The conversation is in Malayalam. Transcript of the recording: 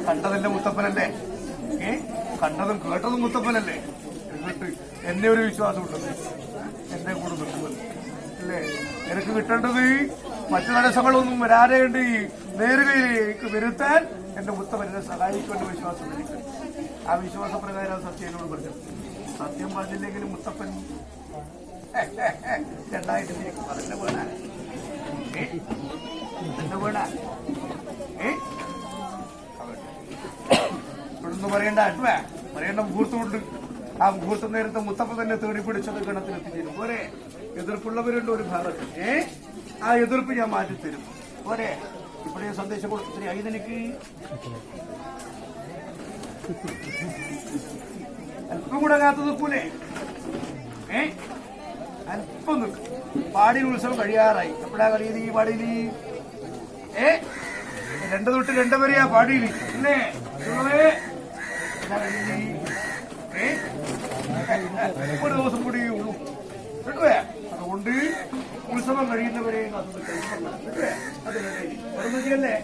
കണ്ടതിന്റെ മുത്തപ്പനല്ലേ? കണ്ടതും കേട്ടതും മുത്തപ്പനല്ലേ? എന്നിട്ട് എന്നെ ഒരു വിശ്വാസമുണ്ട്, എന്റെ കൂടെ നിൽക്കുന്നത് അല്ലേ? എനിക്ക് കിട്ടേണ്ടത് മറ്റു തടസ്സങ്ങളൊന്നും വരാതെയുണ്ട്. നേരുകയിലേക്ക് വരുത്താൻ എന്റെ മുത്തപ്പൻ എന്നെ സഹായിക്കുമെന്ന വിശ്വാസം എനിക്ക്. ആ വിശ്വാസപ്രകാരം സത്യനോട് പറഞ്ഞു. സത്യം പറഞ്ഞില്ലെങ്കിലും മുത്തപ്പൻ രണ്ടായിരത്തിലേക്ക് പറഞ്ഞ വേണ എന്റെ വേണ ഇവിടുന്ന് പറയേണ്ട അഡ്വ പറയേണ്ട മുഹൂർത്തമുണ്ട്. ആ മുഹൂർത്ത നേരത്തെ മുത്തപ്പ തന്നെ തേടി പിടിച്ചത് ഗണത്തിലെത്തിച്ചേരും. പോരെ? എതിർപ്പുള്ളവരുണ്ട് ഒരു ഭാഗത്ത്. ആ എതിർപ്പ് ഞാൻ മാറ്റിത്തരും. പോരെ? ഇപ്പോഴേ സന്ദേശം കൊടുത്തിട്ട് അതിനെനിക്ക് അല്പം കൂടെ കാത്തു നിൽക്കൂലേ? അല്പം നിൽക്കും. പാടിയിൽ ഉത്സവം കഴിയാറായി. എപ്പോഴാ കളിയത് ഈ പാടിയിൽ? 2 തൊട്ട് 2 വരെയാ പാടിയിൽ അല്ലേ? ഒരു ദിവസം കൂടി ഉള്ളൂ കേട്ടുവേ. അതുകൊണ്ട് ഉത്സവം കഴിയുന്നവരെ അത് കഴിയല്ലേ?